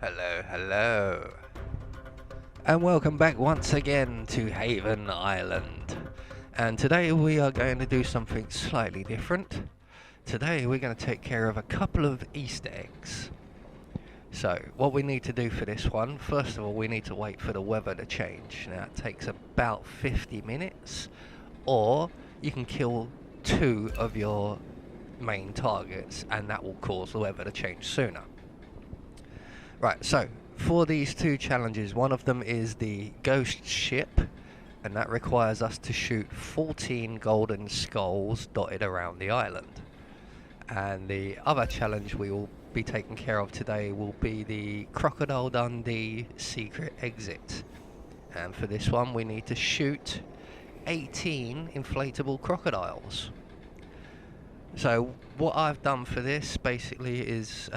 Hello, hello. And welcome back once again to Haven Island. And today we are going to do something slightly different. Today we're going to take care of a couple of Easter eggs. So, what we need to do for this one, first of all we need to wait for the weather to change. Now it takes about 50 minutes, or you can kill 2 of your main targets and that will cause the weather to change sooner. Right, so for these 2 challenges, one of them is the ghost ship, and that requires us to shoot 14 golden skulls dotted around the island. And the other challenge we will be taking care of today will be the Crocodile Dundee secret exit. And for this one we need to shoot 18 inflatable crocodiles. So what I've done for this basically is,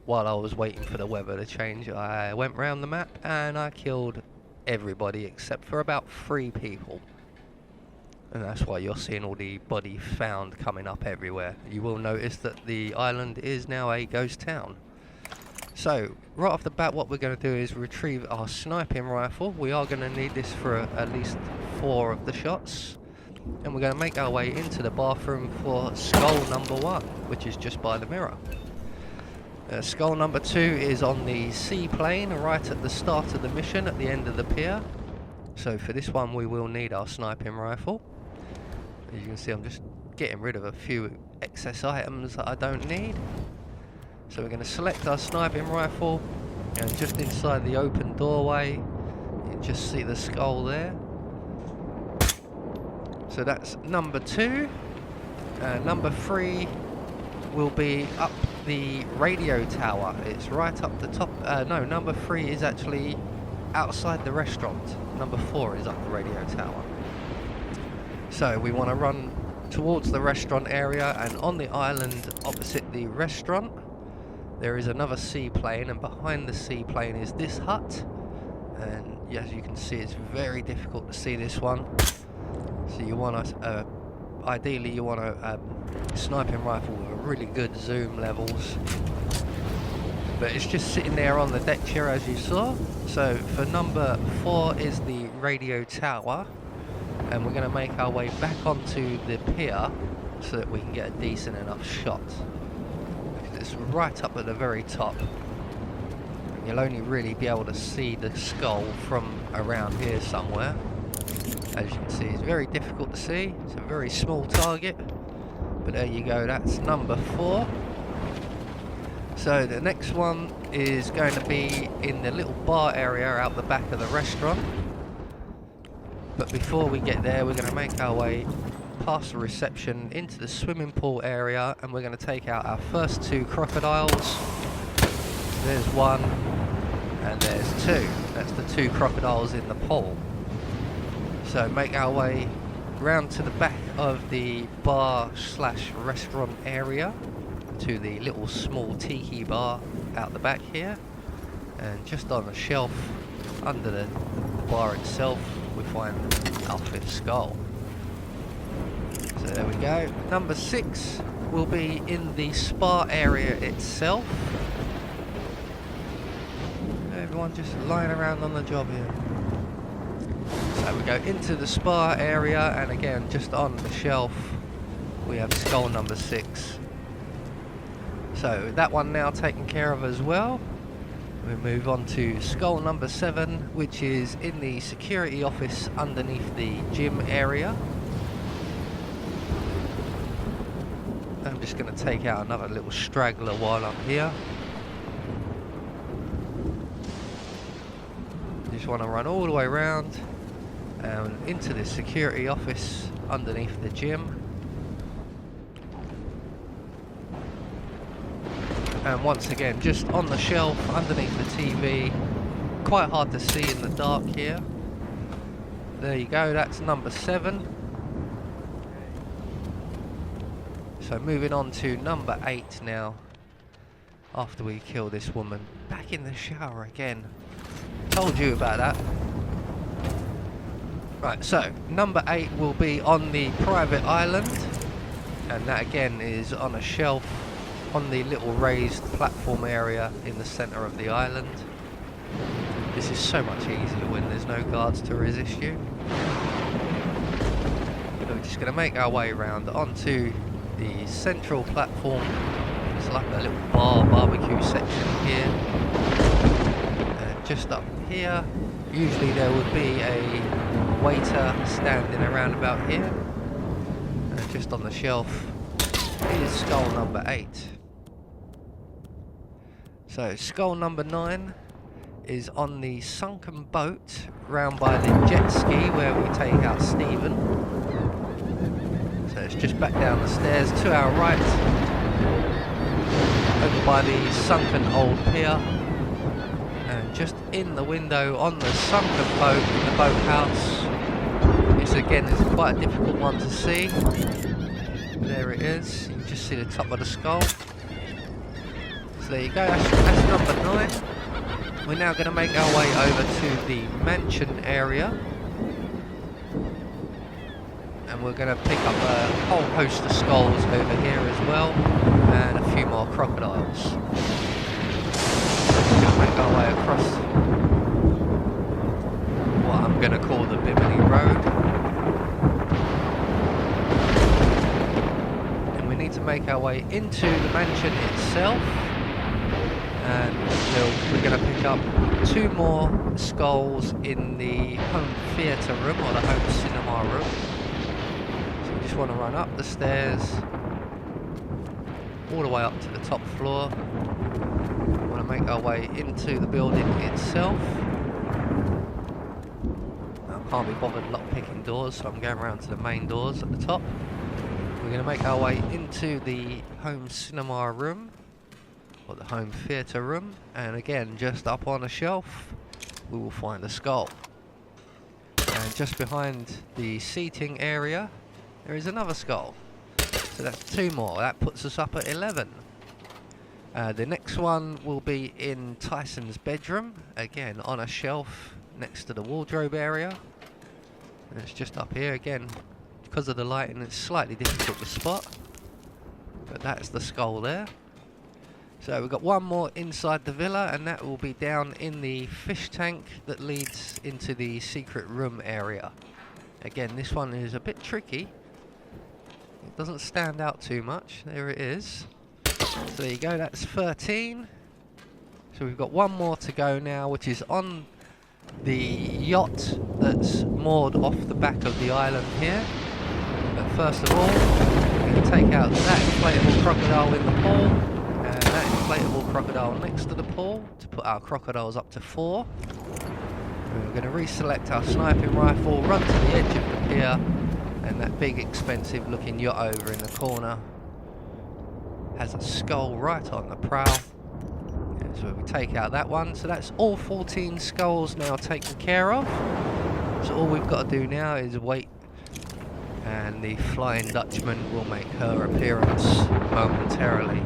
while I was waiting for the weather to change, I went round the map and I killed everybody except for about 3 people. And that's why you're seeing all the body found coming up everywhere. You will notice that the island is now a ghost town. So right off the bat what we're going to do is retrieve our sniping rifle. We are going to need this for at least 4 of the shots. And we're going to make our way into the bathroom for skull number 1, which is just by the mirror. Skull number 2 is on the seaplane right at the start of the mission at the end of the pier. So for this one we will need our sniping rifle. As you can see, I'm just getting rid of a few excess items that I don't need. So we're going to select our sniping rifle, and just inside the open doorway you can just see the skull there. So that's number 2. Number 3 will be up the radio tower. It's right up the top. No, number 3 is actually outside the restaurant. Number 4 is up the radio tower. So we want to run towards the restaurant area, and on the island opposite the restaurant there is another seaplane, and behind the seaplane is this hut. And as you can see, it's very difficult to see this one. So you want to, ideally you want a sniping rifle with really good zoom levels. But it's just sitting there on the deck chair as you saw. So for number 4 is the radio tower. And we're going to make our way back onto the pier so that we can get a decent enough shot. Because it's right up at the very top. And you'll only really be able to see the skull from around here somewhere. As you can see, it's very difficult to see. It's a very small target, but there you go, that's number 4. So the next one is going to be in the little bar area out the back of the restaurant. But before we get there, we're going to make our way past the reception into the swimming pool area, and we're going to take out our first 2 crocodiles. There's 1 and there's 2. That's the 2 crocodiles in the pool. So make our way round to the back of the bar slash restaurant area to the little small tiki bar out the back here, and just on the shelf under the bar itself we find our 5th skull. So there we go. Number 6 will be in the spa area itself. Everyone just lying around on the job here. So we go into the spa area, and again just on the shelf we have skull number 6. So that one now taken care of as well. We move on to skull number 7, which is in the security office underneath the gym area. I'm just going to take out another little straggler while I'm here. Just want to run all the way around and into the security office underneath the gym. And once again, just on the shelf underneath the TV, quite hard to see in the dark here. There you go, that's number 7. So moving on to number 8 now, after we kill this woman. Back in the shower again. Told you about that. Right, so number 8 will be on the private island, and that again is on a shelf on the little raised platform area in the centre of the island. This is so much easier when there's no guards to resist you. So we're just going to make our way around onto the central platform. It's like a little barbecue section here. And just up here, usually there would be a waiter standing around about here. And just on the shelf is skull number 8. So skull number 9 is on the sunken boat round by the jet ski where we take out Stephen. So it's just back down the stairs to our right, over by the sunken old pier, and just in the window on the sunken boat in the boathouse. It's quite a difficult one to see. There it is, you can just see the top of the skull. So there you go, that's number 9. We're now going to make our way over to the mansion area, and we're going to pick up a whole host of skulls over here as well, and a few more crocodiles. So we're going to make our way across what I'm going to call the Bimini Road, and we need to make our way into the mansion itself. And we're going to pick up 2 more skulls in the home theatre room, or the home cinema room. So we just want to run up the stairs, all the way up to the top floor. We want to make our way into the building itself. I can't be bothered lock-picking doors, so I'm going around to the main doors at the top. We're going to make our way into the home cinema room, or the home theatre room, and again, just up on a shelf, we will find a skull. And just behind the seating area, there is another skull. So that's 2 more. That puts us up at 11. The next one will be in Tyson's bedroom, again on a shelf next to the wardrobe area. And it's just up here again. Because of the lighting, it's slightly difficult to spot, but that's the skull there. So we've got 1 more inside the villa, and that will be down in the fish tank that leads into the secret room area. Again, this one is a bit tricky. It doesn't stand out too much. There it is. So there you go, that's 13. So we've got 1 more to go now, which is on the yacht that's moored off the back of the island here. But first of all, we're going to take out that inflatable crocodile in the pool, and that inflatable crocodile next to the pool to put our crocodiles up to 4. And we're going to reselect our sniping rifle, run to the edge of the pier, and that big expensive looking yacht over in the corner has a skull right on the prow. So we take out that one. So that's all 14 skulls now taken care of. So all we've got to do now is wait, and the Flying Dutchman will make her appearance momentarily.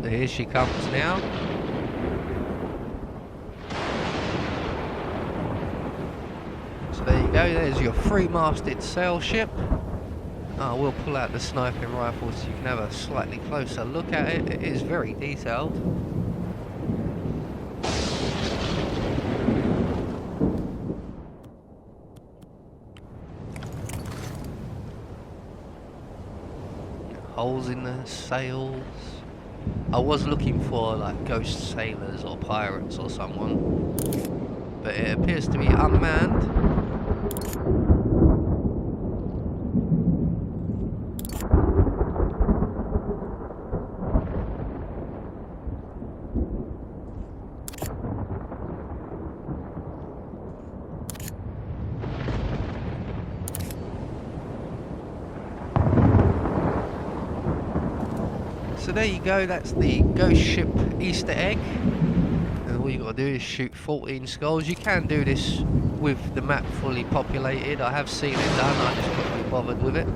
So here she comes now. So there you go, there's your 3-masted sail ship. I will pull out the sniping rifle so you can have a slightly closer look at it. It is very detailed. Holes in the sails. I was looking for like ghost sailors or pirates or someone, but it appears to be unmanned. So there you go, that's the ghost ship Easter egg. And all you got to do is shoot 14 skulls. You can do this with the map fully populated. I have seen it done, I just couldn't be bothered with it.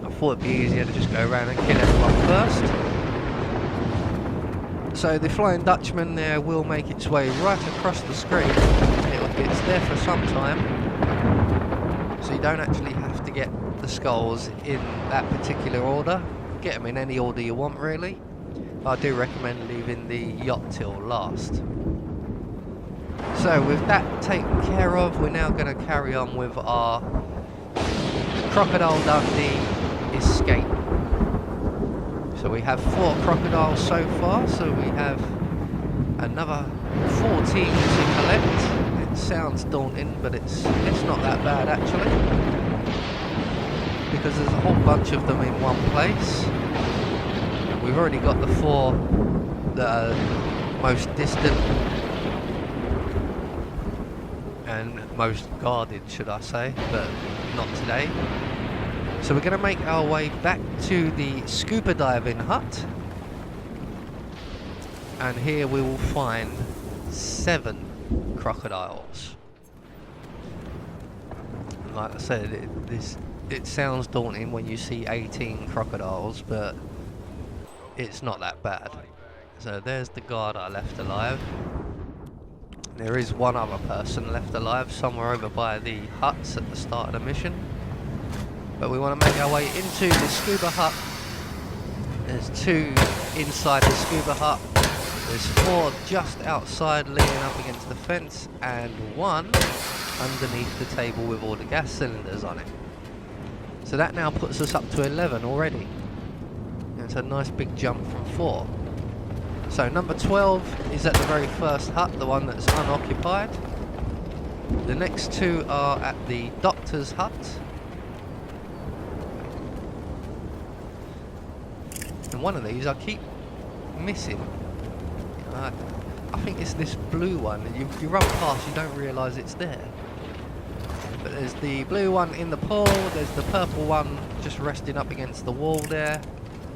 I thought it'd be easier to just go around and kill everyone first. So the Flying Dutchman there will make its way right across the screen. It's there for some time, so you don't actually have to get the skulls in that particular order. Get them in any order you want, really. I do recommend leaving the yacht till last. So with that taken care of, we're now going to carry on with our Crocodile Dundee escape. So we have 4 crocodiles so far, so we have another 14 to collect. It sounds daunting, but it's not that bad actually, because there's a whole bunch of them in one place. We've already got the 4 that are most distant and most guarded, should I say, but not today. So we're going to make our way back to the scuba diving hut, and here we will find 7 crocodiles. Like I said, it sounds daunting when you see 18 crocodiles, but it's not that bad. So there's the guard I left alive. There is one other person left alive somewhere over by the huts at the start of the mission. But we want to make our way into the scuba hut. There's 2 inside the scuba hut. There's 4 just outside leaning up against the fence, and 1 underneath the table with all the gas cylinders on it. So that now puts us up to 11 already. It's a nice big jump from 4. So number 12 is at the very first hut, the one that's unoccupied. The next 2 are at the doctor's hut. And one of these I keep missing. I think it's this blue one. You run past, you don't realise it's there. But there's the blue one in the pool, there's the purple one just resting up against the wall there.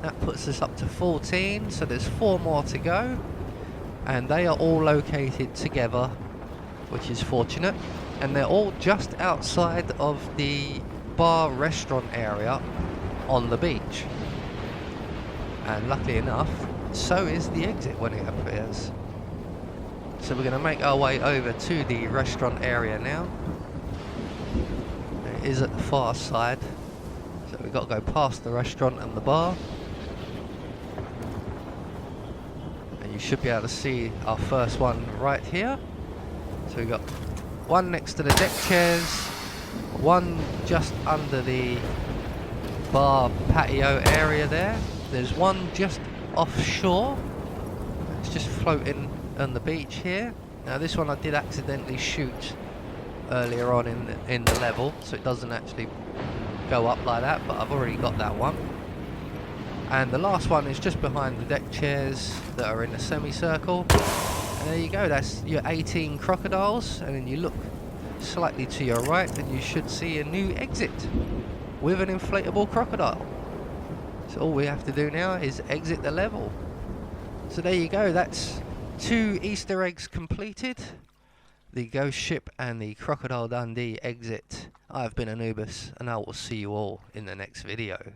That puts us up to 14, so there's 4 more to go. And they are all located together, which is fortunate. And they're all just outside of the bar restaurant area on the beach. And luckily enough, so is the exit when it appears. So we're going to make our way over to the restaurant area now. It is at the far side, so we've got to go past the restaurant and the bar. And you should be able to see our first one right here. So we've got one next to the deck chairs, one just under the bar patio area there. There's one just offshore. It's just floating on the beach here. Now this one I did accidentally shoot earlier on in the level, so it doesn't actually go up like that, but I've already got that one. And the last one is just behind the deck chairs that are in a semicircle. And there you go, that's your 18 crocodiles. And then you look slightly to your right and you should see a new exit with an inflatable crocodile. So all we have to do now is exit the level. So there you go, that's 2 Easter eggs completed. The ghost ship and the Crocodile Dundee exit. I've been Anubis, and I will see you all in the next video.